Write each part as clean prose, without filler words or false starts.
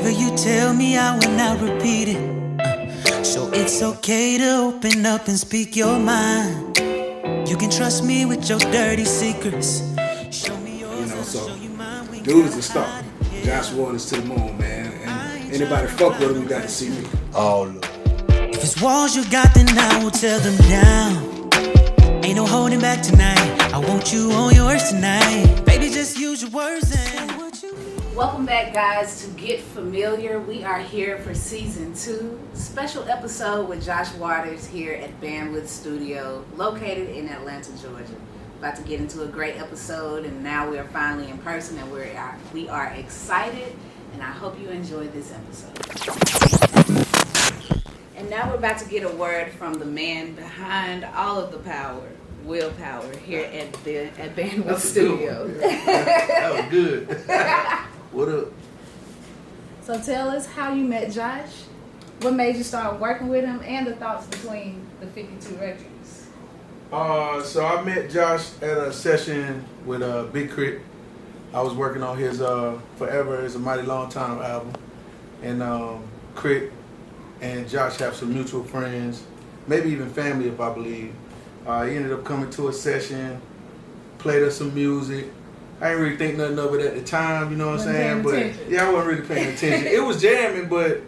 Whatever you tell me, I will not repeat it. So it's okay to open up and speak your mind. You can trust me with your dirty secrets. Show me yours, I'll show you mine. Dude's the star. Josh Waters to the moon, man. And anybody fuck with him, you got to see me. Oh, look. If it's walls you got, then I will tear them down. Ain't no holding back tonight. I want you on yours tonight. Baby, just use your words and what you need. Welcome back, guys, to Get Familiar. We are here for season 2. Special episode with Josh Waters here at BNDWTH Studios, located in Atlanta, Georgia. About to get into a great episode, and now we are finally in person, and we are excited, and I hope you enjoy this episode. And now we're about to get a word from the man behind all of the power, willpower, here at BNDWTH Studios. That was good. What up? So tell us how you met Josh, what made you start working with him, and the thoughts between the 52 records. So I met Josh at a session with Big Crit. I was working on his Forever Is a Mighty Long Time album. And Crit and Josh have some mutual friends, maybe even family, if I believe. He ended up coming to a session, played us some music. I didn't really think nothing of it at the time, you know what I'm saying? But yeah, I wasn't really paying attention. It was jamming, but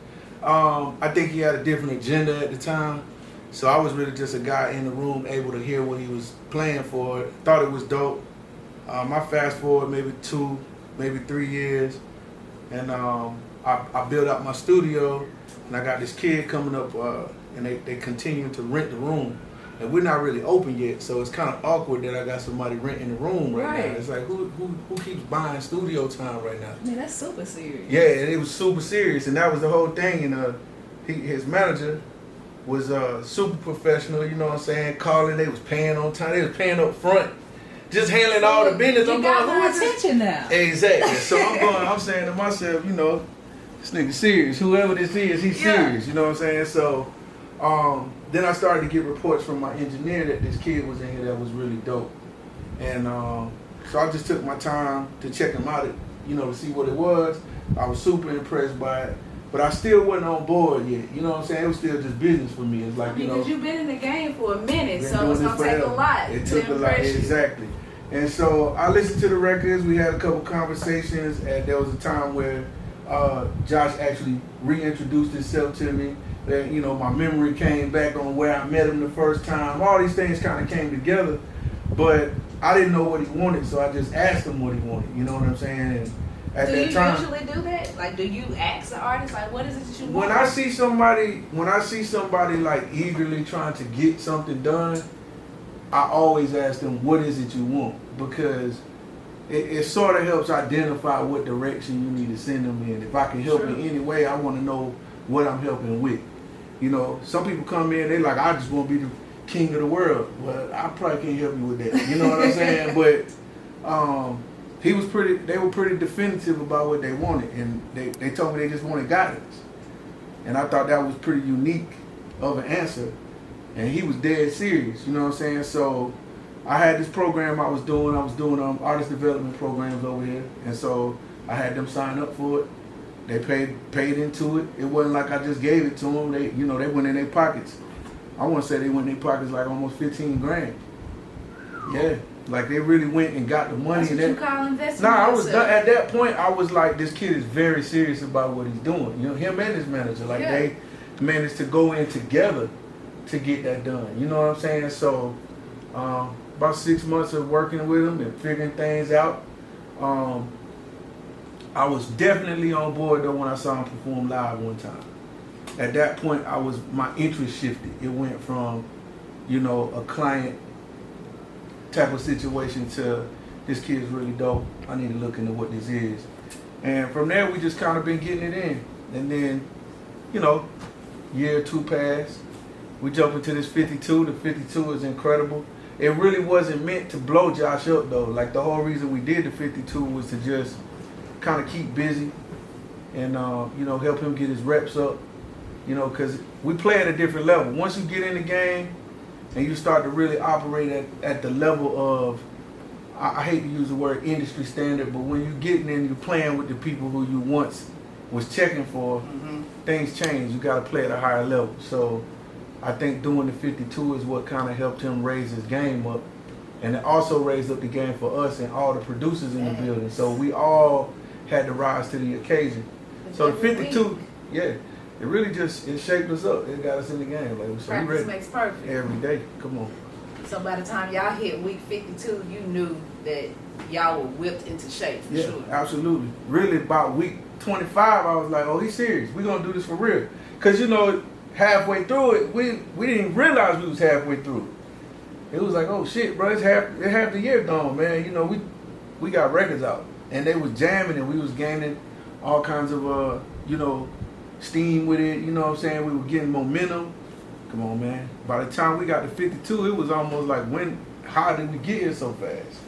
I think he had a different agenda at the time. So I was really just a guy in the room able to hear what he was playing for. Thought it was dope. I fast forward maybe 2, maybe 3 years, and I built out my studio, and I got this kid coming up, and they continue to rent the room. And we're not really open yet, so it's kind of awkward that I got somebody renting the room right now. It's like, who keeps buying studio time right now? Man, that's super serious. Yeah, and it was super serious, and that was the whole thing. And his manager was super professional, you know what I'm saying? Calling, they was paying on time, they was paying up front, just handling all the business. You got my attention now. Exactly. So I'm saying to myself, you know, this nigga serious. Whoever this is, he's serious. You know what I'm saying? So then I started to get reports from my engineer that this kid was in here that was really dope. And so I just took my time to check him out, you know, to see what it was. I was super impressed by it. But I still wasn't on board yet. You know what I'm saying? It was still just business for me. It's like, you know, because you've been in the game for a minute, so it's going to take a lot. It took a lot, exactly. And so I listened to the records. We had a couple conversations, and there was a time where Josh actually reintroduced himself to me. That, you know, my memory came back on where I met him the first time. All these things kind of came together, but I didn't know what he wanted, so I just asked him what he wanted. You know what I'm saying? And at do that you time, usually do that? Like, do you ask the artist, like, what is it that you want? when I see somebody like eagerly trying to get something done, I always ask them, what is it you want? Because it sort of helps identify what direction you need to send them in. If I can help in any way, I want to know what I'm helping with. You know, some people come in, they like, I just want to be the king of the world. Well, I probably can't help you with that. You know what I'm saying? But they were pretty definitive about what they wanted, and they told me they just wanted guidance. And I thought that was pretty unique of an answer. And he was dead serious, you know what I'm saying? So I had this program I was doing artist development programs over here. And so I had them sign up for it. They paid into it. It wasn't like I just gave it to them. They went in their pockets. I want to say they went in their pockets like almost 15 grand. Yeah, like they really went and got the money. That's what you call investing. Nah, I was done. At that point, I was like, this kid is very serious about what he's doing. You know, him and his manager, like they managed to go in together to get that done. You know what I'm saying? So about 6 months of working with him and figuring things out. I was definitely on board though when I saw him perform live one time. At that point, my interest shifted. It went from, you know, a client type of situation to this kid's really dope. I need to look into what this is. And from there, we just kind of been getting it in. And then, you know, year or two passed. We jump into this 52. The 52 is incredible. It really wasn't meant to blow Josh up though. Like the whole reason we did the 52 was to just kind of keep busy and you know, help him get his reps up, you know, because we play at a different level. Once you get in the game and you start to really operate at the level of, I hate to use the word industry standard, but when you're getting in, you're playing with the people who you once was checking for, things change. You got to play at a higher level. So I think doing the 52 is what kind of helped him raise his game up. And it also raised up the game for us and all the producers in the building. So we all had to rise to the occasion. So the 52, yeah, it really just, it shaped us up. It got us in the game. Like, so Practice we ready makes perfect. every day. Come on. So by the time y'all hit week 52, you knew that y'all were whipped into shape for sure. Absolutely. Really, about week 25, I was like, oh, he's serious. We're going to do this for real. Because, you know, halfway through it, we didn't even realize we was halfway through it. It was like, oh, shit, bro, it's half the year gone, man. You know, we got records out. And they was jamming and we was gaining all kinds of, you know, steam with it. You know what I'm saying? We were getting momentum. Come on, man. By the time we got to 52, it was almost like, how did we get here so fast?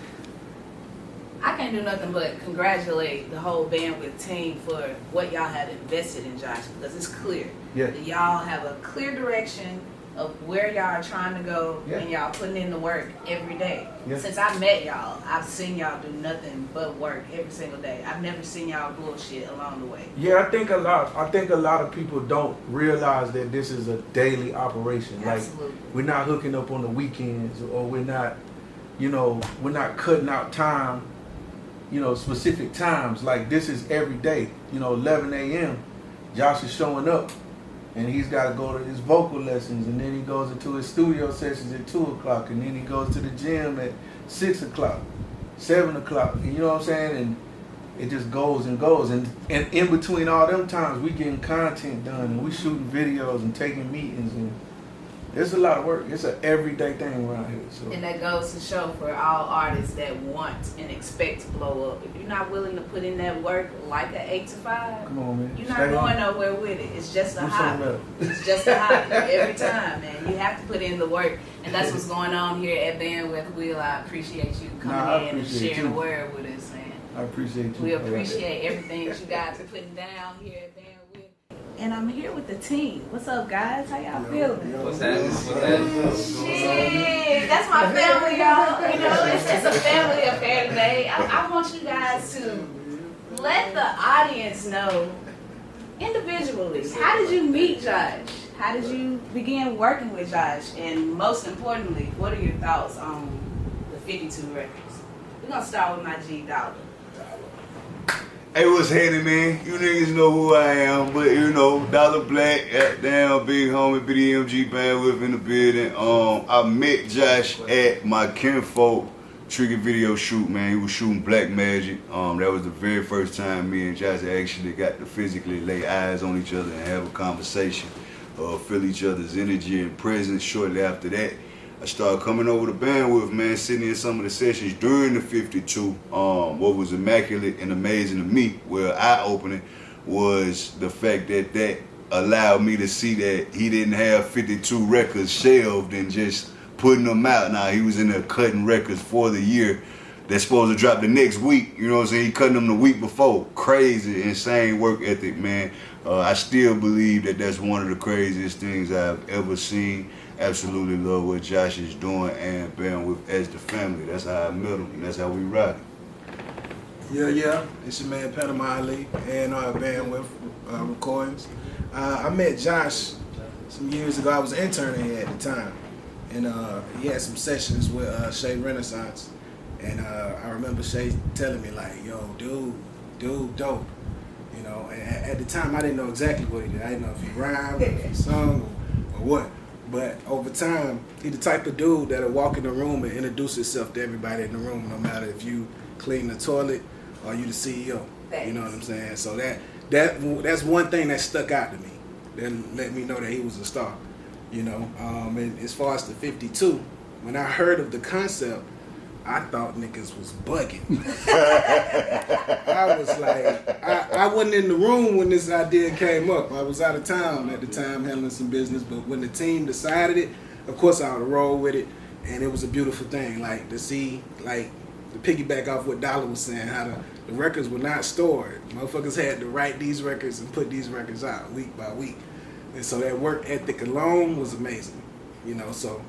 I can't do nothing but congratulate the whole Bandwidth team for what y'all have invested in Josh, because it's clear that y'all have a clear direction of where y'all are trying to go, and y'all putting in the work every day. Since I met y'all, I've seen y'all do nothing but work every single day. I've never seen y'all bullshit along the way. Yeah, I think a lot of people don't realize that this is a daily operation. Absolutely. Like, we're not hooking up on the weekends, or we're not, you know, we're not cutting out time, you know, specific times. Like, this is every day. You know, 11 a.m. Josh is showing up. And he's got to go to his vocal lessons, and then he goes into his studio sessions at 2 o'clock, and then he goes to the gym at 6 o'clock, 7 o'clock. And you know what I'm saying? And it just goes and goes. And in between all them times, we getting content done, and we shooting videos and taking meetings, and it's a lot of work. It's an everyday thing around here. So. And that goes to show for all artists that want and expect to blow up. If you're not willing to put in that work like an 8 to 5, come on, man. You're not going nowhere with it. It's just a hobby. It's just a hobby every time, man. You have to put in the work. And that's what's going on here at Bandwidth Wheel. I appreciate you coming in and sharing the word with us, man. I appreciate you. We appreciate everything that you guys are putting down here at Bandwidth. And I'm here with the team. What's up, guys? How y'all feeling? What's happening? What's happening? Shit, that's my family, y'all. You know, it's just a family affair today. I want you guys to let the audience know individually, how did you meet Josh? How did you begin working with Josh? And most importantly, what are your thoughts on the 52 records? We're going to start with my G Dollar. Hey, what's happening, man? You niggas know who I am, but you know, Dollar Black, down, big homie, BDMG Bandwidth in the building. I met Josh at my kinfolk trigger video shoot, man. He was shooting Black Magic. That was the very first time me and Josh actually got to physically lay eyes on each other and have a conversation, feel each other's energy and presence. Shortly after that, I started coming over to Bandwidth, man, sitting in some of the sessions during the 52. What was immaculate and amazing to me, well, eye-opening, was the fact that allowed me to see that he didn't have 52 records shelved and just putting them out. Now, he was in there cutting records for the year that's supposed to drop the next week. You know what I'm saying? He cutting them the week before. Crazy, insane work ethic, man. I still believe that that's one of the craziest things I've ever seen. Absolutely love what Josh is doing and Bandwidth as the family. That's how I met him, and that's how we ride. Yeah. It's your man Panama Ali and Bandwidth Recordings. I met Josh some years ago. I was interning here at the time, and he had some sessions with Shay Renaissance, and I remember Shay telling me like, "Yo, dude, dope." You know, and at the time I didn't know exactly what he did. I didn't know if he rhymed, or if he sung, or what. But over time, he the type of dude that'll walk in the room and introduce himself to everybody in the room, no matter if you clean the toilet or you the CEO. Thanks. You know what I'm saying? So that's one thing that stuck out to me. That let me know that he was a star. You know, and as far as the 52, when I heard of the concept, I thought niggas was bugging. I was like, I wasn't in the room when this idea came up. I was out of town at the time handling some business, but when the team decided it, of course I would roll with it, and it was a beautiful thing, like to see, like to piggyback off what Dollar was saying, how the records were not stored. Motherfuckers had to write these records and put these records out week by week. And so that work ethic alone was amazing. You know, so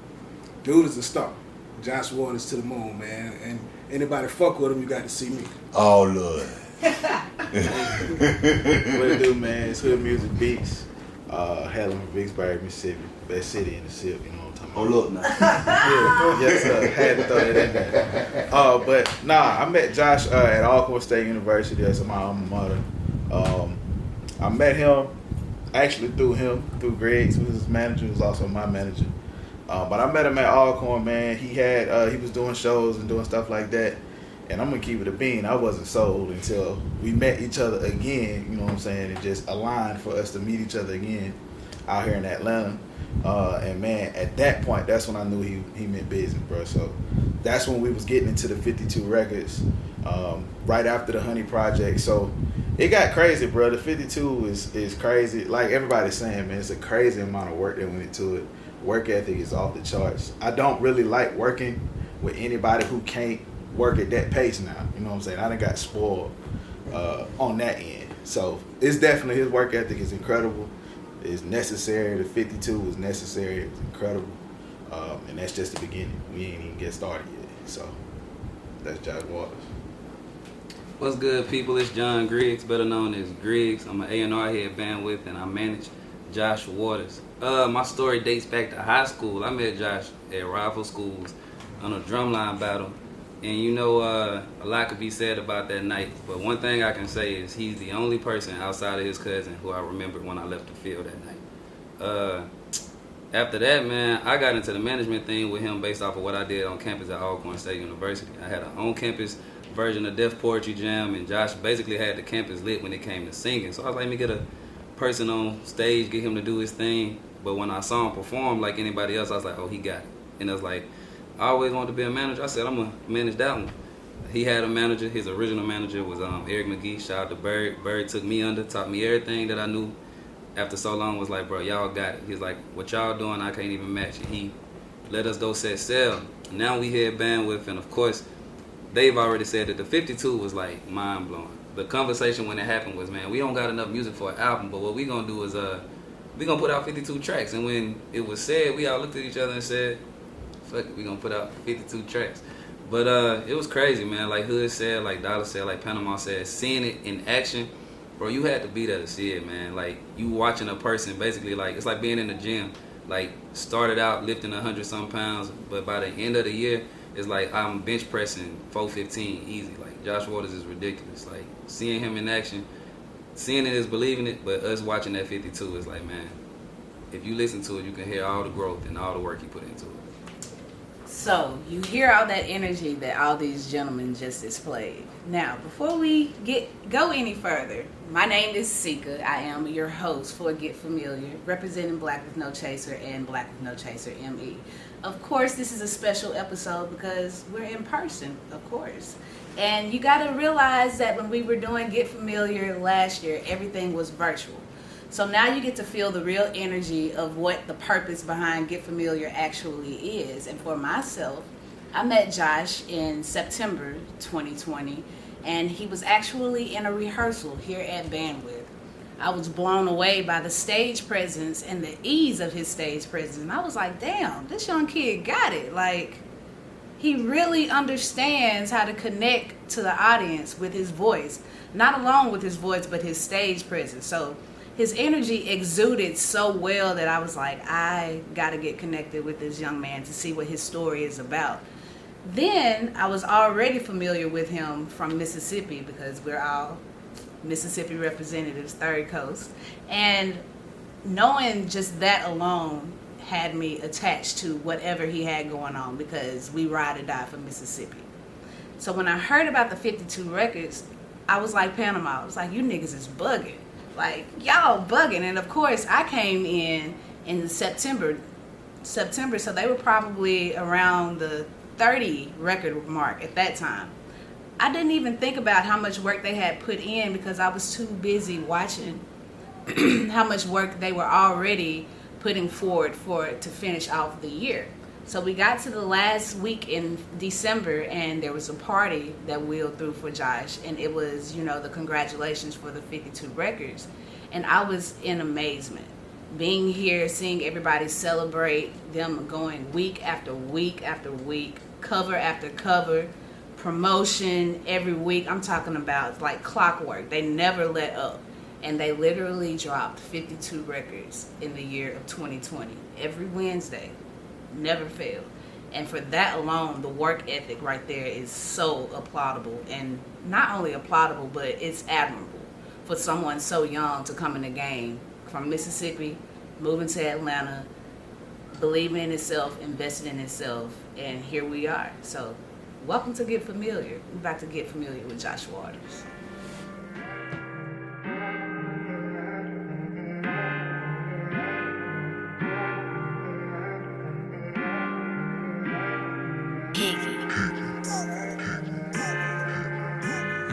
dude is a star. Josh Waters to the moon, man. And anybody fuck with him, you got to see me. Oh, Lord. What it do, man? It's Hood Music Beats. Hailing from Vicksburg, Mississippi. Best city in the SIP, you know what I'm talking about? Hold up now. Yeah, yes, sir. Had to throw that in there. But nah, I met Josh at Alcorn State University. That's my alma mater. I met him actually through Greg, who was his manager, who was also my manager. But I met him at Alcorn, man. He was doing shows and doing stuff like that. And I'm gonna keep it a bean. I wasn't sold until we met each other again. You know what I'm saying? It just aligned for us to meet each other again out here in Atlanta. And man, at that point, that's when I knew he meant business, bro. So that's when we was getting into the 52 records, right after the Honey Project. So it got crazy, bro. The 52 is crazy. Like everybody's saying, man, it's a crazy amount of work that went into it. Work ethic is off the charts. I don't really like working with anybody who can't work at that pace now. You know what I'm saying? I done got spoiled on that end. So it's definitely, his work ethic is incredible. It's necessary. The 52 was necessary. It was incredible. And that's just the beginning. We ain't even get started yet. So that's Josh Waters. What's good, people? It's John Griggs, better known as Griggs. I'm an A&R here at Bandwidth, and I manage Josh Waters. My story dates back to high school. I met Josh at rival schools on a drumline battle. And you know, a lot could be said about that night. But one thing I can say is he's the only person outside of his cousin who I remember when I left the field that night. After that, man, I got into the management thing with him based off of what I did on campus at Alcorn State University. I had an on-campus version of Def Poetry Jam, and Josh basically had the campus lit when it came to singing. So I was like, let me get a person on stage, get him to do his thing. But when I saw him perform like anybody else, I was like, oh, he got it. And I was like, I always wanted to be a manager. I said, I'm going to manage that one. He had a manager. His original manager was Eric McGee. Shout out to Bird. Bird took me under, taught me everything that I knew after so long. Was like, bro, y'all got it. He's like, what y'all doing, I can't even match it. He let us go set sail. Now we here at Bandwidth, and of course, they've already said that the 52 was like mind-blowing. The conversation when it happened was, man, we don't got enough music for an album, but what we going to do is we going to put out 52 tracks. And when it was said, we all looked at each other and said, fuck it, we gonna put out 52 tracks. But it was crazy, man. Like Hood said, like Dollar said, like Panama said, seeing it in action, bro, you had to be there to see it, man. Like you watching a person basically, like it's like being in the gym. Like started out lifting 100-some pounds, but by the end of the year, it's like I'm bench pressing 415 easy. Like Josh Waters is ridiculous. Like seeing him in action, seeing it is believing it, but us watching that 52 is like, man, if you listen to it, you can hear all the growth and all the work he put into it. So, you hear all that energy that all these gentlemen just displayed. Now, before we go any further, my name is Sika. I am your host for Get Familiar, representing Black with No Chaser and Black with No Chaser ME. Of course, this is a special episode because we're in person, of course. And you got to realize that when we were doing Get Familiar last year, everything was virtual. So now you get to feel the real energy of what the purpose behind Get Familiar actually is. And for myself, I met Josh in September 2020, and he was actually in a rehearsal here at Bandwidth. I was blown away by the stage presence and the ease of his stage presence. And I was like, damn, this young kid got it. Like, he really understands how to connect to the audience with his voice. Not alone with his voice, but his stage presence. So his energy exuded so well that I was like, I got to get connected with this young man to see what his story is about. Then I was already familiar with him from Mississippi because we're all Mississippi representatives, Third Coast. And knowing just that alone had me attached to whatever he had going on because we ride or die for Mississippi. So when I heard about the 52 records, I was like Panama. I was like, you niggas is bugging. Like, y'all bugging. And of course, I came in September, so they were probably around the 30 record mark at that time. I didn't even think about how much work they had put in because I was too busy watching how much work they were already putting forward to finish off the year. So we got to the last week in December, and there was a party that wheeled through for Josh, and it was, the congratulations for the 52 records. And I was in amazement. Being here, seeing everybody celebrate, them going week after week after week, cover after cover, promotion every week. I'm talking about like clockwork. They never let up. And they literally dropped 52 records in the year of 2020. Every Wednesday. Never failed. And for that alone, the work ethic right there is so applaudable. And not only applaudable, but it's admirable for someone so young to come in the game from Mississippi, moving to Atlanta, believing in itself, investing in itself, and here we are. So welcome to Get Familiar. We're about to get familiar with Josh Waters.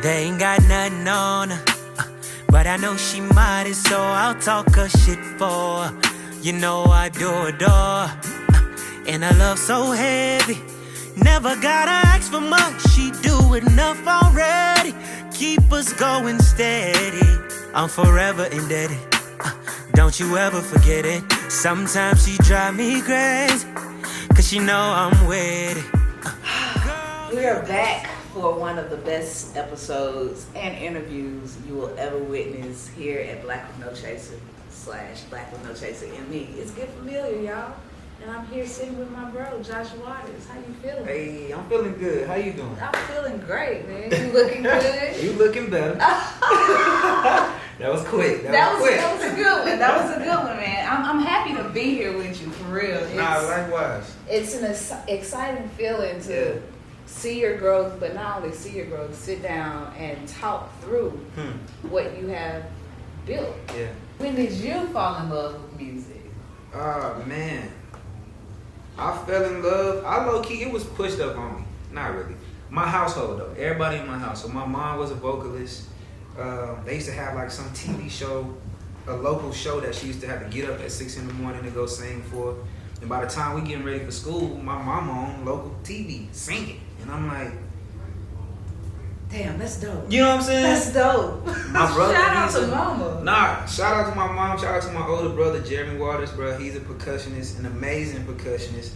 They ain't got nothing on her, but I know she might, so I'll talk her shit for her. You know I do adore her, and her love so heavy. Never gotta ask for much, she do enough already. Keep us going steady, I'm forever indebted. Don't you ever forget it. Sometimes she drive me crazy, cause she know I'm with it. We are back for one of the best episodes and interviews you will ever witness here at Black with No Chaser / Black with No Chaser ME. It's Get Familiar, y'all. And I'm here sitting with my bro, Josh Waters. How you feeling? Hey, I'm feeling good. How you doing? I'm feeling great, man. You looking good? You looking better. That was quick. That was a good one. That was a good one, man. I'm happy to be here with you, for real. Likewise. It's an exciting feeling to see your growth, but not only see your growth, sit down and talk through what you have built. Yeah. When did you fall in love with music? Oh, man. I fell in love. I low-key, it was pushed up on me. Not really. My household, though. Everybody in my house. So my mom was a vocalist. They used to have like some TV show, a local show that she used to have to get up at 6 in the morning to go sing for. And by the time we getting ready for school, my mama on local TV singing. And I'm like, damn, that's dope. you know what I'm saying? That's dope. My brother, Shout out to mama. Nah, shout out to my mom, shout out to my older brother, Jeremy Waters, bro. He's a percussionist, an amazing percussionist.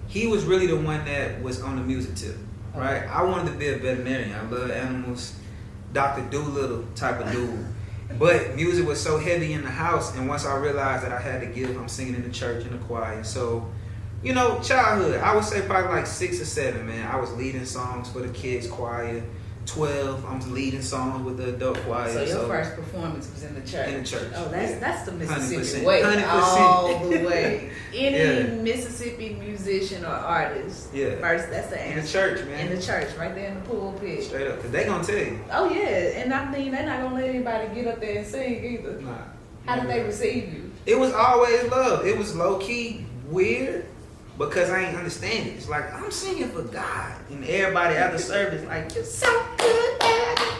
He was really the one that was on the music tip, right? I wanted to be a veterinarian. I love animals, Dr. Doolittle type of dude. But music was so heavy in the house, and once I realized that I had to give, I'm singing in the church, in the choir. So, you know, childhood, I would say probably like 6 or 7, man. I was leading songs for the kids' choir. 12, I'm leading songs with the adult choir. So your first performance was in the church? In the church. Oh, that's the Mississippi 100%. way. 100%. All the way. Any Yeah. Mississippi musician or artist, first, that's the answer. In the church, man. In the church, right there in the pulpit. Straight up, because they gonna tell you. Oh, yeah. And I mean, they're not going to let anybody get up there and sing either. Nah. How did they receive you? It was always love. It was low-key weird because I ain't understand it. It's like, I'm singing for God. And everybody after service like, you're so good at it.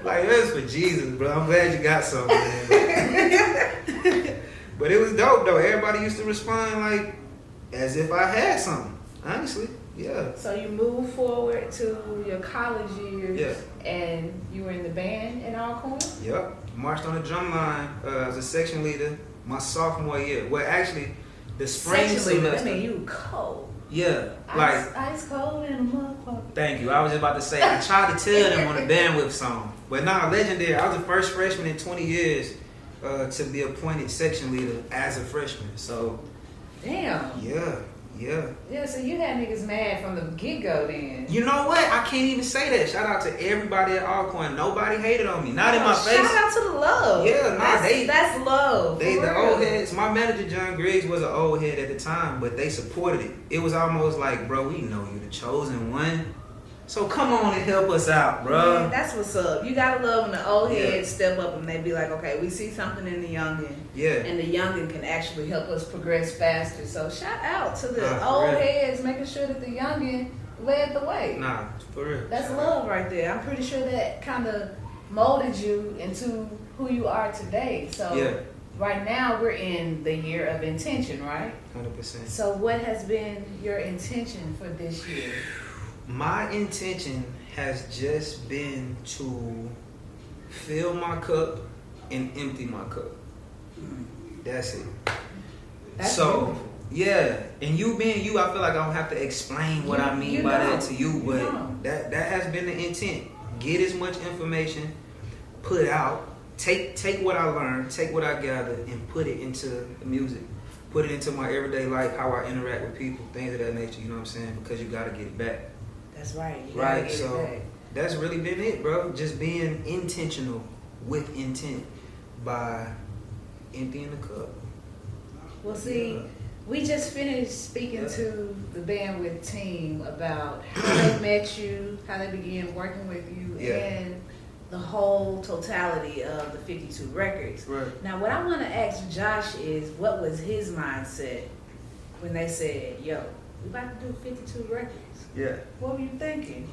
Like, that's for Jesus, bro. I'm glad you got something, man. But it was dope, though. Everybody used to respond like, as if I had something. Honestly, yeah. So you moved forward to your college years, and you were in the band at Alcorn? Yep. Marched on the drum line as a section leader my sophomore year. Well, actually, the spring Section leader, semester. I mean, you cold. Yeah, like ice cold and a motherfucker. Thank you. I was just about to say, I tried to tell them on the bandwidth song. But nah, legendary. I was the first freshman in 20 years to be appointed section leader as a freshman. So, damn. Yeah. Yeah, so you had niggas mad from the get-go then. You know what? I can't even say that. Shout out to everybody at Alcorn. Nobody hated on me. Not in my face. Shout out to the love. Yeah, that's love. They the old heads. My manager, John Griggs, was an old head at the time, but they supported it. It was almost like, bro, we know you the chosen one. So come on and help us out, bro. Man, that's what's up. You gotta love when the old heads step up and they be like, okay, we see something in the youngin'. Yeah. And the youngin' can actually help us progress faster. So shout out to the old heads making sure that the youngin' led the way. Nah, for real. That's love right there. I'm pretty sure that kind of molded you into who you are today. So right now we're in the year of intention, right? 100%. So what has been your intention for this year? My intention has just been to fill my cup and empty my cup. That's it. That's so beautiful. Yeah, and you being you, I feel like I don't have to explain what I mean by that to you, but that has been the intent. Get as much information, put out, take what I learned, take what I gathered, and put it into the music. Put it into my everyday life, how I interact with people, things of that nature, you know what I'm saying? Because you gotta get it back. That's right. You Right, get so it back. that's really been it, bro. Just being intentional with intent by emptying the cup. Well, see, we just finished speaking to the Bandwidth team about how they met you, how they began working with you, and the whole totality of the 52 records. Right. Now, what I want to ask Josh is, what was his mindset when they said, yo, we about to do 52 records? Yeah. What were you thinking?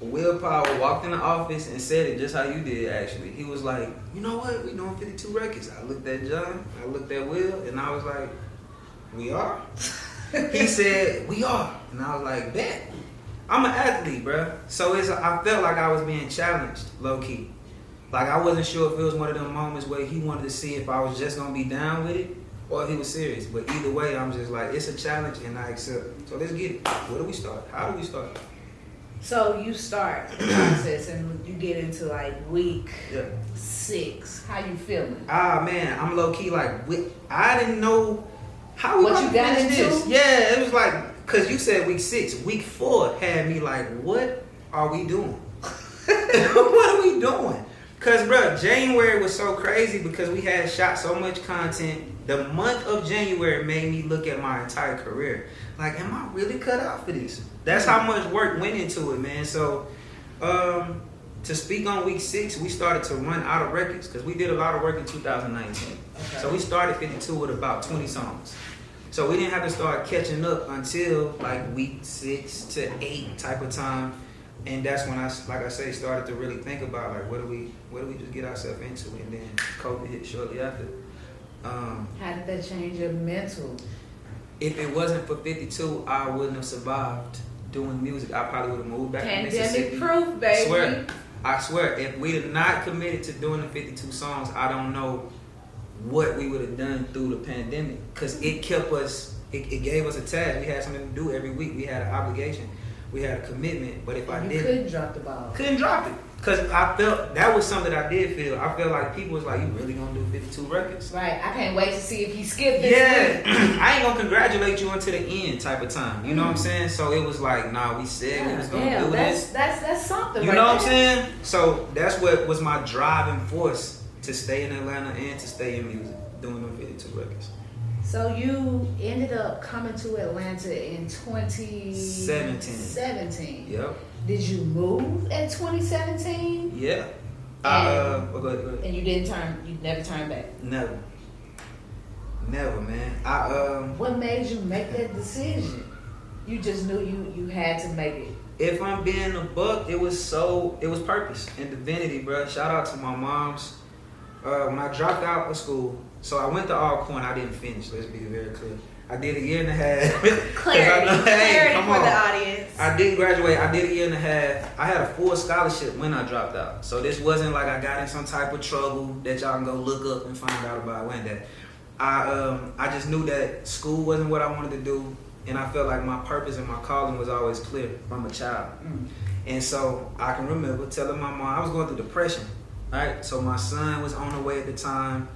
Willpower walked in the office and said it just how you did, actually. He was like, you know what, we doing 52 records. I looked at John, I looked at Will, and I was like, we are? He said, we are. And I was like, bet. I'm an athlete, bruh. So I felt like I was being challenged, low-key. Like, I wasn't sure if it was one of them moments where he wanted to see if I was just going to be down with it or if he was serious. But either way, I'm just like, it's a challenge and I accept it. So let's get it. Where do we start? How do we start? So you start the process and you get into like week Yeah. 6. How you feeling? Ah, man, I'm low-key like, I didn't know how we What about you to got finish into? this. Yeah, it was like, because you said week 6. Week 4 had me like, what are we doing? What are we doing? Because, bro, January was so crazy because we had shot so much content. The month of January made me look at my entire career. Like, am I really cut out for this? That's how much work went into it, man. So, to speak on week 6, we started to run out of records because we did a lot of work in 2019. Okay. So we started 52 with about 20 songs. So we didn't have to start catching up until like week 6 to 8 type of time. And that's when I, like I say, started to really think about like what do we just get ourselves into, and then COVID hit shortly after. How did that change your mental? If it wasn't for 52, I wouldn't have survived doing music. I probably would have moved back to Mississippi. Pandemic proof, baby. I swear, if we had not committed to doing the 52 songs, I don't know what we would have done through the pandemic. Because it kept us, it gave us a task. We had something to do every week. We had an obligation. We had a commitment. But if I You didn't, couldn't drop the ball. couldn't drop it. Because I felt, that was something that I did feel. I felt like people was like, you really gonna do 52 records? Right. I can't wait to see if he skipped this Yeah, week. I ain't gonna congratulate you until the end type of time. You know what I'm saying? So it was like, nah, we said we was gonna do this. That's something. You right know what I'm there. saying? So that's what was my driving force to stay in Atlanta and to stay in music, doing them 52 records. So you ended up coming to Atlanta in 2017. Yep. Did you move in 2017? Yeah. Go ahead. And you never turned back. Never, man. What made you make that decision? You just knew you had to make it. If I'm being a buck, it was purpose and divinity, bro. Shout out to my moms. When I dropped out of school, so I went to Alcorn. I didn't finish. Let's be very clear. I did a year and a half. Clarity for the audience. I didn't graduate. I did a year and a half. I had a full scholarship when I dropped out. So this wasn't like I got in some type of trouble that y'all can go look up and find out about when that. I just knew that school wasn't what I wanted to do, and I felt like my purpose and my calling was always clear from a child. And so I can remember telling my mom, I was going through depression, right? So my son was on the way at the time.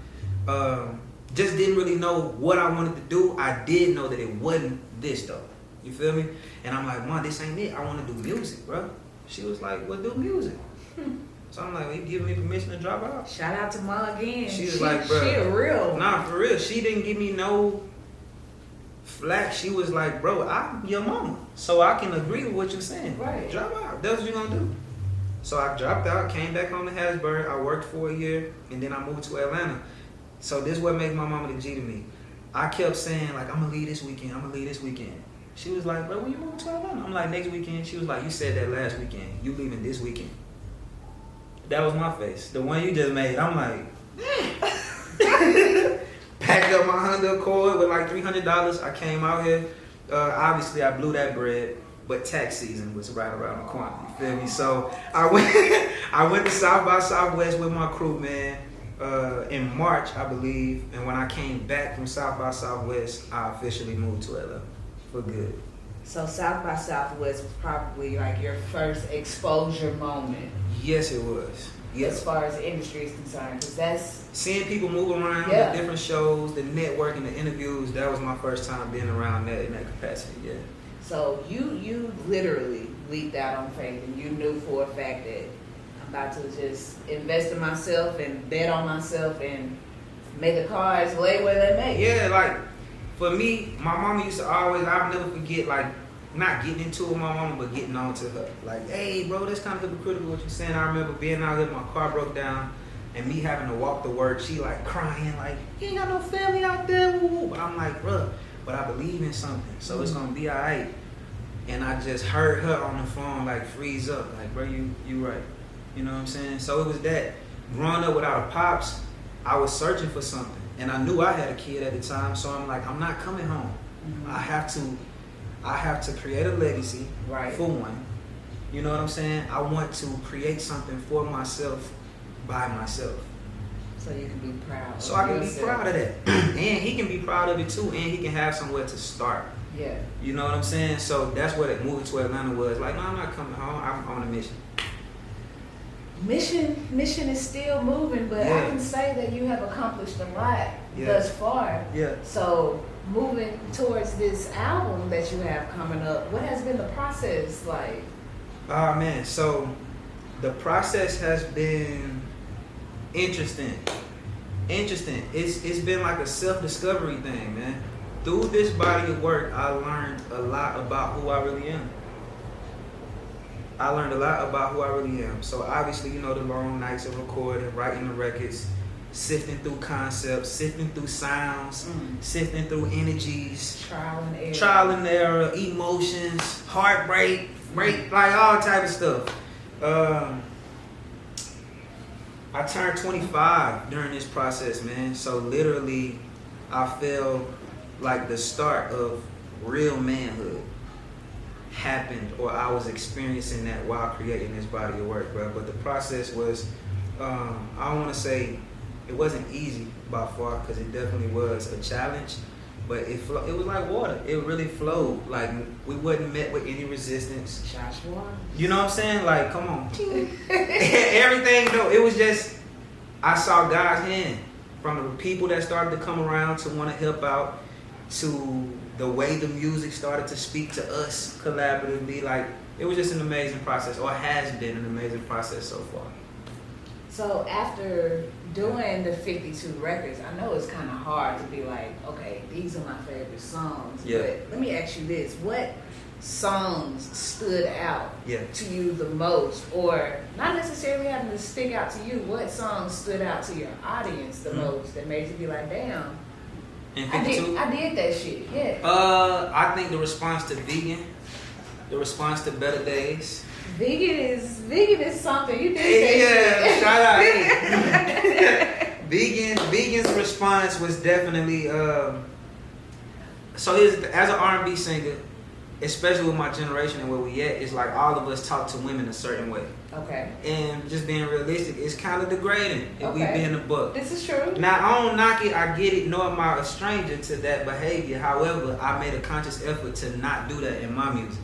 Just didn't really know what I wanted to do. I did know that it wasn't this though. You feel me? And I'm like, Mom, this ain't it. I want to do music, bro. She was like, well, do music. So I'm like, well, you giving me permission to drop out? Shout out to Ma again. She was like, bro. She a real. Nah, for real. She didn't give me no flack. She was like, bro, I'm your mama. So I can agree with what you're saying. Right. Drop out. That's what you're going to do. So I dropped out, came back home to Harrisburg. I worked for a year, and then I moved to Atlanta. So this is what makes my mama the G to me. I kept saying, like, I'm going to leave this weekend. I'm going to leave this weekend. She was like, bro, when you moving to Atlanta? I'm like, next weekend. She was like, you said that last weekend. You leaving this weekend. That was my face. The one you just made. I'm like, packed up my Honda Accord with like $300. I came out here. Obviously, I blew that bread, but tax season was right around the corner. You feel me? So I went to South by Southwest with my crew, man. in March, I believe, and when I came back from South by Southwest, I officially moved to LA for good. So South by Southwest was probably like your first exposure moment. Yes, it was. Yes. As far as the industry is concerned, because that's seeing people move around, the different shows, the networking, the interviews. That was my first time being around that in that capacity. Yeah. So you literally leaped out on faith, and you knew for a fact that I'm about to just invest in myself and bet on myself and make the cards lay where they may. Yeah, like for me, my mama used to always. I'll never forget, like, not getting into it with my mama, but getting on to her. Like, hey, bro, that's kind of hypocritical what you're saying. I remember being out here, my car broke down, and me having to walk to work. She like crying, like, you ain't got no family out there. Woo, woo. But I'm like, bro, but I believe in something, so it's gonna be all right. And I just heard her on the phone, like, freeze up, like, bro, you right. You know what I'm saying? So it was that. Growing up without a pops, I was searching for something, and I knew I had a kid at the time. So I'm like, I'm not coming home. I have to create a legacy, right, for one. You know what I'm saying? I want to create something for myself, by myself. So you can be proud. So I can be proud of that. And he can be proud of it too, and he can have somewhere to start. Yeah. You know what I'm saying? So that's what moving to Atlanta was. Like, no, I'm not coming home. I'm on a mission. Mission is still moving, but I can say that you have accomplished a lot thus far. Yeah. So moving towards this album that you have coming up, what has been the process like? Oh man, so the process has been interesting. It's been like a self-discovery thing, man. Through this body of work, I learned a lot about who I really am. So obviously, you know, the long nights of recording, writing the records, sifting through concepts, sifting through sounds, sifting through energies, trial and error, emotions, heartbreak, like all type of stuff. I turned 25 during this process, man. So literally, I feel like the start of real manhood happened, or I was experiencing that while creating this body of work, bro. But the process was, I don't want to say it wasn't easy by far, because it definitely was a challenge, but it was like water. It really flowed. Like, we wasn't met with any resistance. Joshua. You know what I'm saying? Like, come on. Everything, though, it was just, I saw God's hand from the people that started to come around to want to help out, to the way the music started to speak to us collaboratively. Like, it was just an amazing process, or has been an amazing process so far. So after doing the 52 records, I know it's kind of hard to be like, okay, these are my favorite songs. Yeah. But let me ask you this. What songs stood out to you the most? Or not necessarily having to stick out to you, what songs stood out to your audience the most that made you be like, damn, I did that shit, I think the response to Vegan, the response to Better Days. Vegan is something. You did that shit. Shout out. Vegan's response was definitely so as an R&B singer, especially with my generation and where we at, it's like all of us talk to women a certain way. Okay. And just being realistic, it's kind of degrading if we be in the book. This is true. Now, I don't knock it, I get it, nor am I a stranger to that behavior. However, I made a conscious effort to not do that in my music.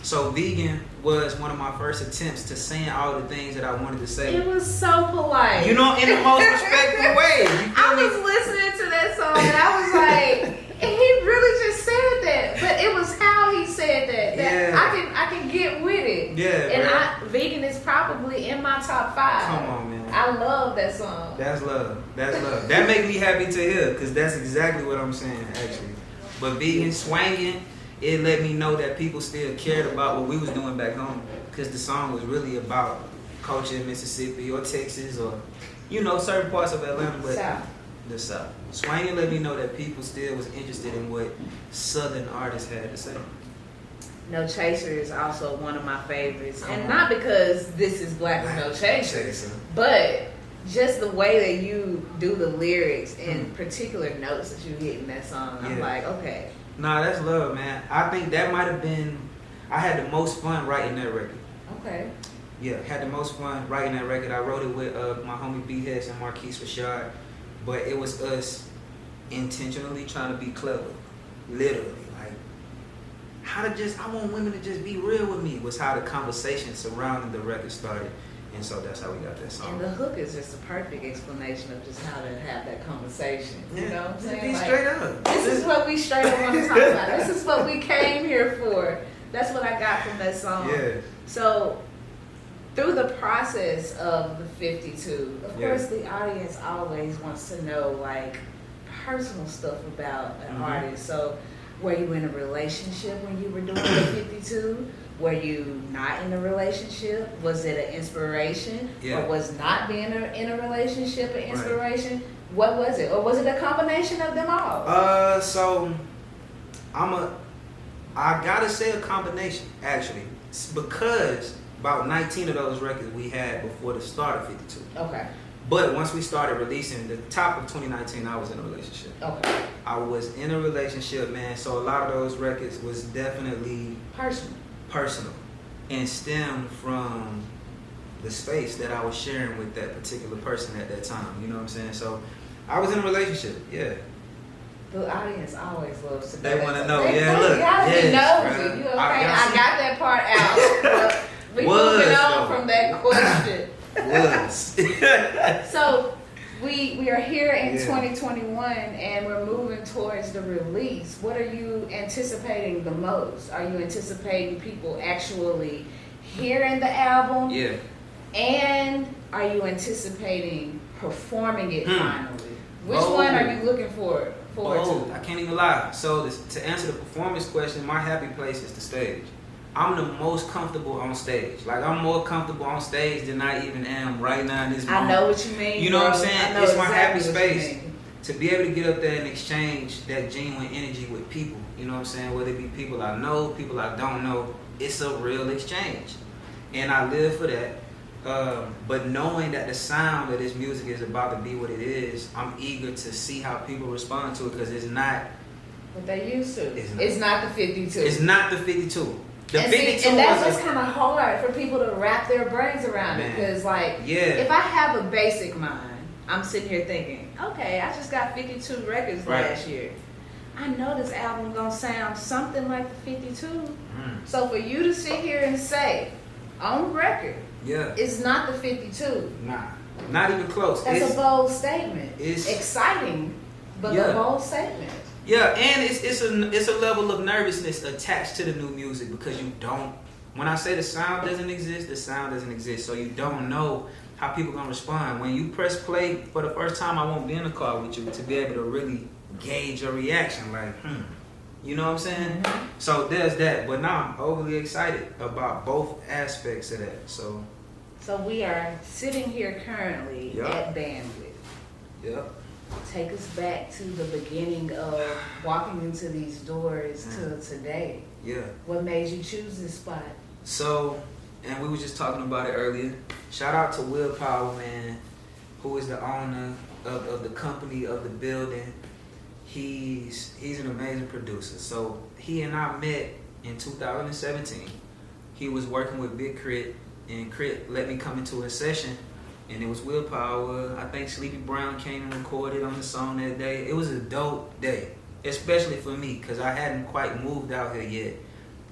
So Vegan was one of my first attempts to saying all the things that I wanted to say. It was so polite. You know, in the most respectful way. I was listening to that song and I was like, and he really just said that. But it was how he said that I can get with it. Yeah. And Vegan is probably in my top 5. Come on, man. I love that song. That's love. That makes me happy to hear, because that's exactly what I'm saying, actually. But Vegan swanging, it let me know that people still cared about what we was doing back home, because the song was really about culture in Mississippi or Texas or, you know, certain parts of Atlanta, but the South. Swanging let me know that people still was interested in what Southern artists had to say. No Chaser is also one of my favorites, and not because this is Black with No Chaser, but just the way that you do the lyrics and particular notes that you hit in that song. I'm like, okay. Nah, that's love, man. I think that might have been, I had the most fun writing that record. Okay. had the most fun writing that record. I wrote it with my homie B-Hex and Marquise Rashad, but it was us intentionally trying to be clever, literally. Like, I want women to just be real with me was how the conversation surrounding the record started. And so that's how we got that song. And the hook is just a perfect explanation of just how to have that conversation. You know what I'm saying? Be Like, straight up. This is what we straight up want to talk about. This is what we came here for. That's what I got from that song. Yeah. So, through the process of the 52, of course the audience always wants to know like personal stuff about an artist. So, were you in a relationship when you were doing the 52? Were you not in a relationship? Was it an inspiration? Or was not being in a relationship an inspiration? Right. What was it? Or was it a combination of them all? So I gotta say a combination, actually. Because about 19 of those records we had before the start of 52. Okay. But once we started releasing, the top of 2019, I was in a relationship. Okay. I was in a relationship, man. So a lot of those records was definitely personal and stemmed from the space that I was sharing with that particular person at that time. You know what I'm saying? So I was in a relationship, yeah. The audience always loves to know. They want to know, look. yes, You know, bro. you okay? I got that part out. We moving on from that question. So we are here in 2021 and we're moving towards the release. What are you anticipating the most? Are you anticipating people actually hearing the album? Yeah. And are you anticipating performing it finally? Which one are you looking forward to? I can't even lie. So to answer the performance question, my happy place is the stage. I'm the most comfortable on stage. Like, I'm more comfortable on stage than I even am right now in this moment. I know what you mean. You know what I'm saying? It's my happy space to be able to get up there and exchange that genuine energy with people. You know what I'm saying? Whether it be people I know, people I don't know, it's a real exchange. And I live for that. But knowing that the sound of this music is about to be what it is, I'm eager to see how people respond to it because it's not what they used to. It's not the 52. It's not the 52. And that's what's kind of hard for people to wrap their brains around it because, like, if I have a basic mind, I'm sitting here thinking, okay, I just got 52 records last year. I know this album gonna sound something like the 52. So for you to sit here and say, on record, it's not the 52. Nah, not even close. That's a bold statement. It's exciting, but a bold statement. Yeah, and it's a level of nervousness attached to the new music because you don't. When I say the sound doesn't exist, the sound doesn't exist. So you don't know how people gonna respond. When you press play for the first time, I won't be in the car with you to be able to really gauge your reaction. Like, you know what I'm saying? So there's that. But now I'm overly excited about both aspects of that. So we are sitting here currently at Bandwidth. Yep. Take us back to the beginning of walking into these doors to today. Yeah. What made you choose this spot? So, and we were just talking about it earlier. Shout out to Willpower, man, who is the owner of the company, of the building. He's an amazing producer. So he and I met in 2017. He was working with Big Crit, and Crit let me come into a session. And it was Willpower. I think Sleepy Brown came and recorded on the song that day. It was a dope day, especially for me, because I hadn't quite moved out here yet.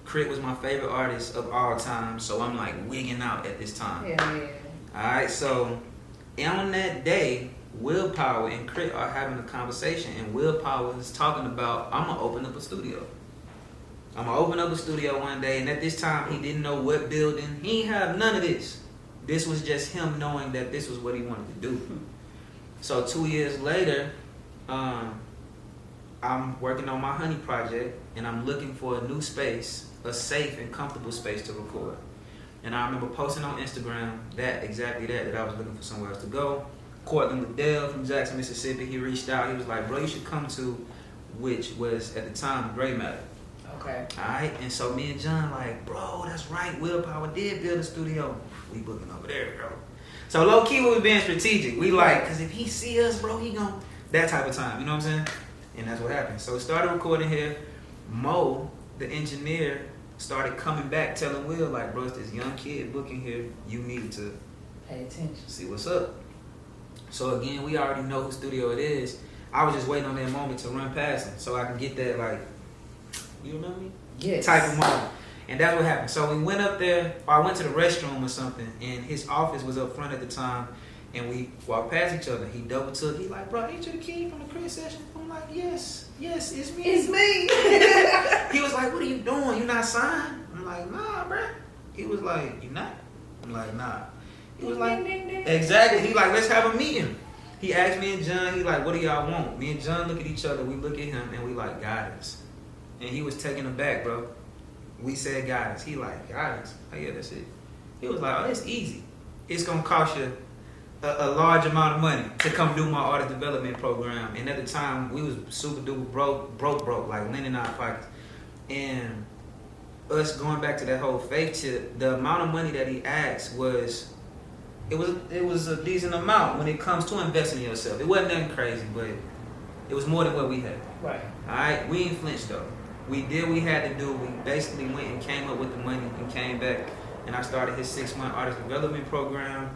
Crit was my favorite artist of all time, so I'm like wigging out at this time. Yeah. Alright, so on that day, Willpower and Crit are having a conversation, and Willpower is talking about, I'm going to open up a studio. I'm going to open up a studio one day, and at this time, he didn't know what building. He ain't have none of this. This was just him knowing that this was what he wanted to do. So 2 years later, I'm working on my Honey project, and I'm looking for a new space, a safe and comfortable space to record. And I remember posting on Instagram that I was looking for somewhere else to go. Cortland Liddell from Jackson, Mississippi, he reached out. He was like, bro, you should come to, which was at the time Gray Matter. Okay. Alright, and so me and John like, bro, that's right, Willpower did build a studio. We booking over there, bro. So low key we were being strategic. We like, cause if he see us, bro, he gon' that type of time, you know what I'm saying? And that's what happened. So we started recording here. Mo, the engineer, started coming back, telling Will, like, bro, it's this young kid booking here. You need to Pay attention. see what's up. So again, we already know whose studio it is. I was just waiting on that moment to run past him so I can get that, like, you know me? Yes. Type of moment. And that's what happened. So we went up there, or I went to the restroom or something, and his office was up front at the time, and we walked past each other. He double took. He like, bro, ain't you the kid from the crib session? I'm like, yes, it's me. It's me. He was like, what are you doing? You not signed? I'm like, nah, bro. He was like, you not? I'm like, nah. He was like, exactly. He like, let's have a meeting. He asked me and John, he like, what do y'all want? Me and John look at each other, we look at him, and we like, guidance. And he was taken aback, bro. We said guidance. He like, guidance? Oh yeah, that's it. He was like, oh, that's easy. It's gonna cost you a large amount of money to come do my artist development program. And at the time, we was super duper broke, like linen in our pockets. And us going back to that whole faith tip, the amount of money that he asked was, it was a decent amount when it comes to investing in yourself. It wasn't nothing crazy, but it was more than what we had. Right. All right, we ain't flinched though. We did what we had to do. We basically went and came up with the money and came back. And I started his 6-month artist development program.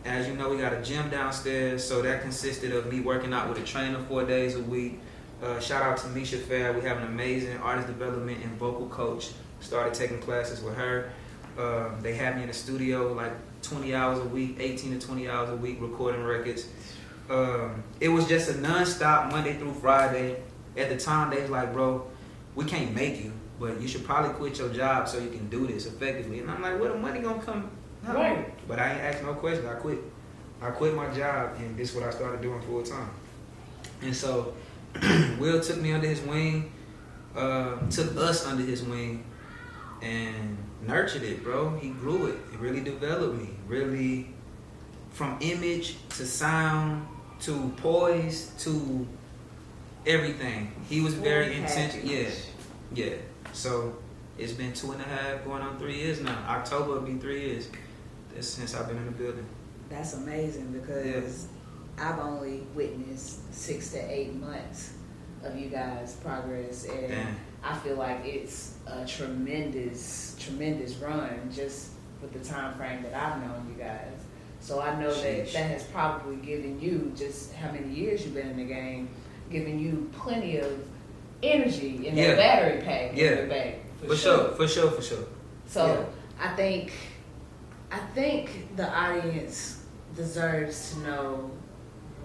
As you know, we got a gym downstairs, so that consisted of me working out with a trainer 4 days a week. Shout out to Misha Fair. We have an amazing artist development and vocal coach. Started taking classes with her. They had me in the studio like 20 hours a week, 18 to 20 hours a week, recording records. It was just a non-stop Monday through Friday. At the time, they was like, bro, we can't make you, but you should probably quit your job so you can do this effectively. And I'm like, where the money gonna come? No. Right. But I ain't asked no questions. I quit. I quit my job, and this is what I started doing full time. And so, Will took me under his wing, took us under his wing, and nurtured it, bro. He grew it. It really developed me. Really, from image to sound to poise to everything. He was very intentional. Yeah. So it's been 2.5, going on 3 years now. October will be 3 years. That's since I've been in the building. That's amazing because I've only witnessed 6 to 8 months of you guys' progress, and I feel like it's a tremendous run just with the time frame that I've known you guys. So I know that has probably given you, just how many years you've been in the game, giving you plenty of energy in that battery pack in your back. For sure. So I think the audience deserves to know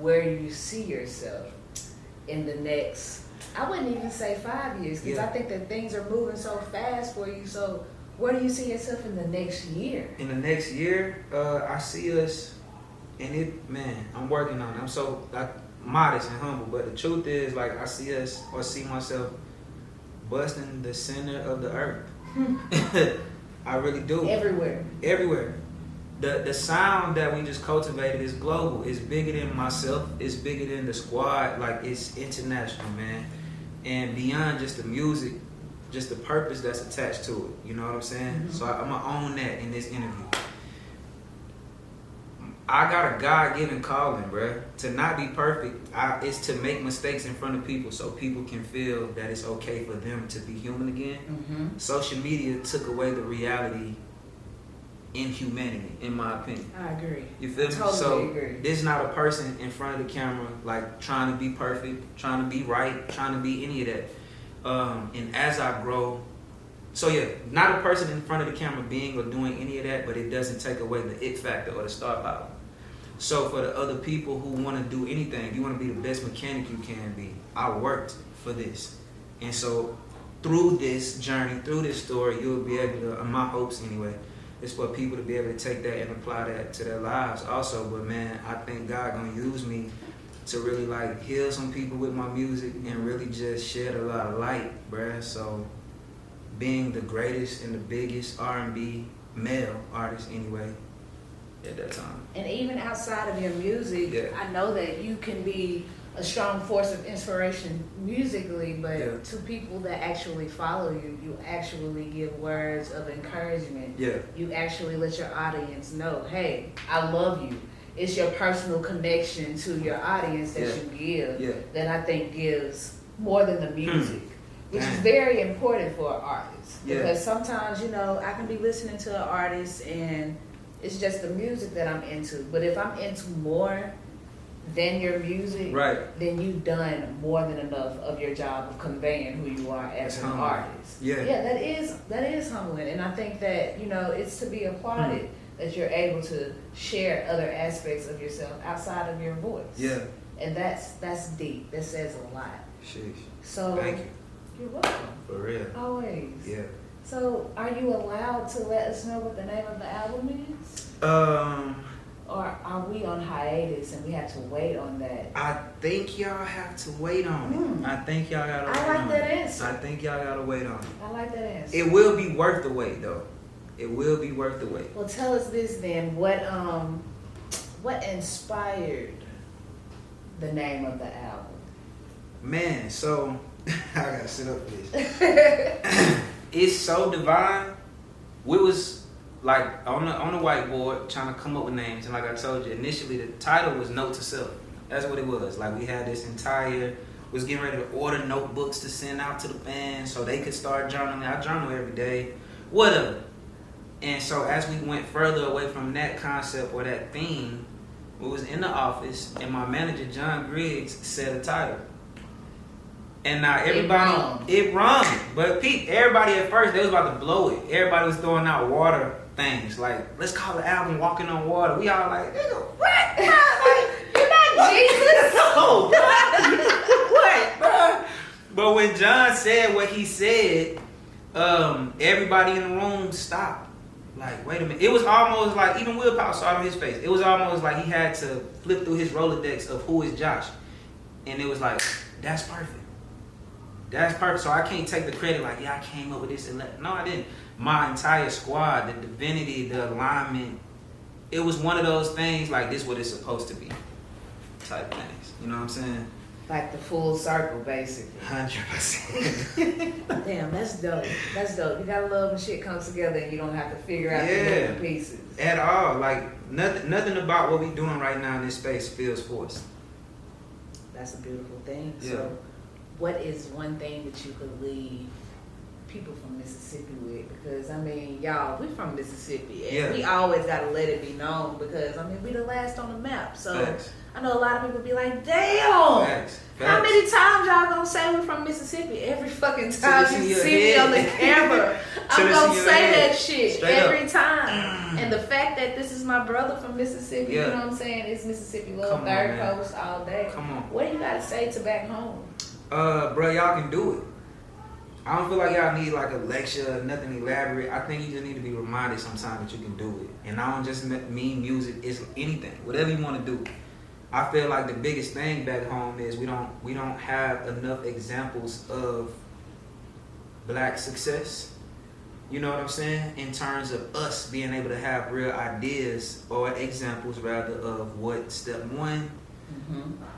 where you see yourself in the next, I wouldn't even say 5 years, because I think that things are moving so fast for you. So where do you see yourself in the next year? In the next year, I see us, and I'm working on it. I'm so modest and humble, but the truth is, like, I see us, or see myself busting the center of the earth. I really do. Everywhere. The sound that we just cultivated is global. It's bigger than myself. It's bigger than the squad. Like, it's international, man. And beyond just the music, just the purpose that's attached to it. You know what I'm saying? Mm-hmm. So I'm gonna own that in this interview. I got a God-given calling, bruh. To not be perfect, it's to make mistakes in front of people so people can feel that it's okay for them to be human again. Mm-hmm. Social media took away the reality in humanity, in my opinion. I agree. You feel me? Totally agree. This is not a person in front of the camera like trying to be perfect, trying to be right, trying to be any of that. And as I grow, not a person in front of the camera being or doing any of that, but it doesn't take away the it factor or the star power. So for the other people who want to do anything, you want to be the best mechanic you can be. I worked for this. And so through this journey, through this story, you'll be able to, my hopes anyway, is for people to be able to take that and apply that to their lives also. But man, I think God gonna use me to really like heal some people with my music and really just shed a lot of light, bruh. So being the greatest and the biggest R&B male artist anyway at that time. And even outside of your music, I know that you can be a strong force of inspiration musically, but to people that actually follow you, you actually give words of encouragement. Yeah. You actually let your audience know, hey, I love you. It's your personal connection to your audience that you give that I think gives more than the music. which is Damn. very important for an artist. Yeah. Because sometimes, you know, I can be listening to an artist and it's just the music that I'm into. But if I'm into more than your music, Right. then you've done more than enough of your job of conveying who you are as That's an humbling. artist. Yeah. that is humbling, and I think that, you know, it's to be applauded that you're able to share other aspects of yourself outside of your voice. Yeah. And that's deep. That says a lot. Sheesh. So Thank you. you're welcome. For real. Always. Yeah. So are you allowed to let us know what the name of the album is? Or are we on hiatus and we have to wait on that? I think y'all have to wait on it. I think y'all gotta wait I like on that it. answer. I think y'all gotta wait on it. I like that answer. It will be worth the wait though. It will be worth the wait. Well, tell us this then. What inspired the name of the album? Man, so I gotta sit up for this. It's so divine. We was like on the whiteboard trying to come up with names, and like I told you, initially the title was Note to Self. That's what it was. Like we had this entire, was getting ready to order notebooks to send out to the fans so they could start journaling. I journal every day, whatever. And so as we went further away from that concept or that theme, we was in the office and my manager John Griggs said a title. And now everybody, it wrong. But Pete, everybody at first, they was about to blow it. Everybody was throwing out water things. Like, let's call the album Walking on Water. We all like, nigga, what? You're not Jesus. No, bro. What, bro? But when John said what he said, everybody in the room stopped. Like, wait a minute. It was almost like, even Will Powell saw it on his face. It was almost like he had to flip through his Rolodex of who is Josh. And it was like, that's perfect. That's perfect. So I can't take the credit like, yeah, I came up with this and that. No, I didn't. My entire squad, the divinity, the alignment, it was one of those things like this is what it's supposed to be type things. You know what I'm saying? Like the full circle, basically. 100%. Damn, that's dope. That's dope. You gotta love when shit comes together and you don't have to figure out the little pieces. At all. Like nothing about what we're doing right now in this space feels forced. That's a beautiful thing. Yeah. So what is one thing that you could leave people from Mississippi with? Because I mean, y'all, we from Mississippi and we always gotta let it be known because I mean we the last on the map. So Facts. I know a lot of people be like, damn, Facts. how many times y'all gonna say we're from Mississippi? Every fucking time it's in you your see me head. on the camera, I'm Till it's gonna in your say head. that shit Straight every up. time. And the fact that this is my brother from Mississippi, you Yeah. know what I'm saying? It's Mississippi love, Come on, third man. coast all day. Come on. What do you gotta say to back home? Bro, y'all can do it. I don't feel like y'all need like a lecture, nothing elaborate. I think you just need to be reminded sometimes that you can do it. And I don't just mean music, it's anything, whatever you want to do. I feel like the biggest thing back home is we don't have enough examples of black success. You know what I'm saying? In terms of us being able to have real ideas or examples rather of what step 1,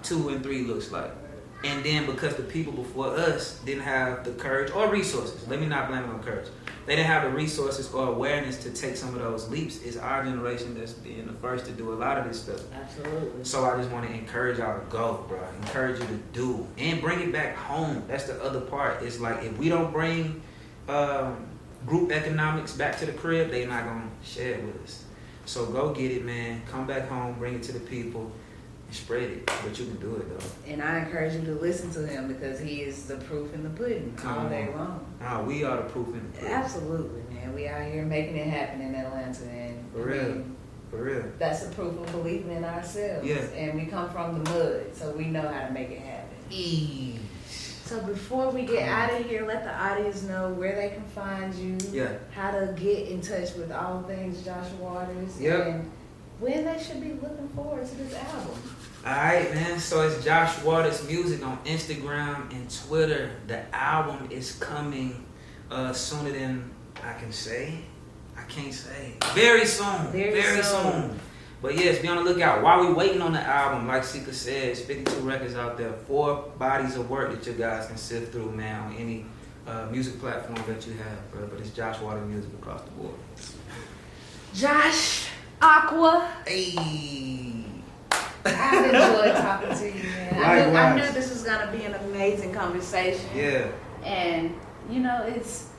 2, and 3 looks like. And then because the people before us didn't have the courage or resources, let me not blame it on courage. They didn't have the resources or awareness to take some of those leaps. It's our generation that's being the first to do a lot of this stuff. Absolutely. So I just want to encourage y'all to go, bro. Encourage you to do and bring it back home. That's the other part. It's like if we don't bring group economics back to the crib, they're not gonna share it with us. So go get it, man. Come back home, bring it to the people, and spread it. But you can do it though. And I encourage you to listen to him because he is the proof in the pudding all day long. Nah, we are the proof in the pudding. Absolutely, man. We out here making it happen in Atlanta, and For real. For real. that's the proof of believing in ourselves. Yeah. And we come from the mud, so we know how to make it happen. So before we get out of here, let the audience know where they can find you, how to get in touch with all things Josh Waters, and when they should be looking forward to this album. Alright, man. So it's Josh Waters Music on Instagram and Twitter. The album is coming sooner than I can say. I can't say. Very soon. Very soon. But yes, be on the lookout. While we waiting on the album, like Sika says, 52 records out there, 4 bodies of work that you guys can sift through, man, on any music platform that you have, bro. But it's Josh Waters Music across the board. Josh Aqua. Hey. I've enjoyed talking to you, man. I knew this was gonna be an amazing conversation. Yeah. And you know, it's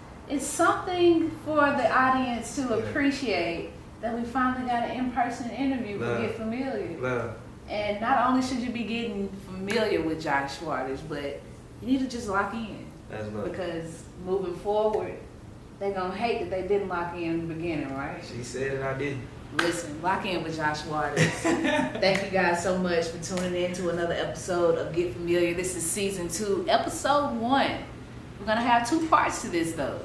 something for the audience to appreciate that we finally got an in-person interview to get familiar. Love. And not only should you be getting familiar with Josh Waters, but you need to just lock in. That's love. Because moving forward, they're going to hate that they didn't lock in the beginning, right? She said it, I didn't. Listen, lock in with Josh Waters. Thank you guys so much for tuning in to another episode of Get Familiar. This is season 2, episode 1. We're going to have 2 parts to this though.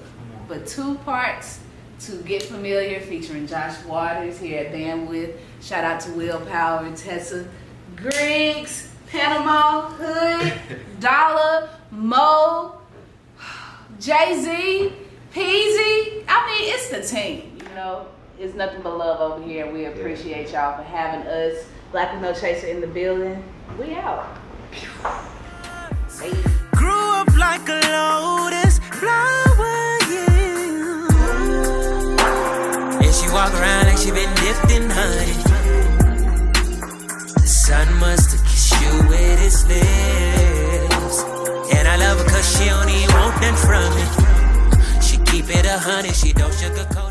But 2 parts to Get Familiar featuring Josh Waters here at Bandwidth. Shout out to Willpower and Tessa. Griggs, Panama, Hood, Dollar, Mo, Jay-Z, Peasy. I mean, it's the team, you know. It's nothing but love over here. We appreciate y'all for having us. Black with No Chaser in the building. We out. Hey. Grew up like a lotus flower, yeah. And she walk around like she been dipped in honey. The sun must have kissed you with its lips. And I love her cause she don't even want nothing from it. She keep it 100, she don't sugarcoat it.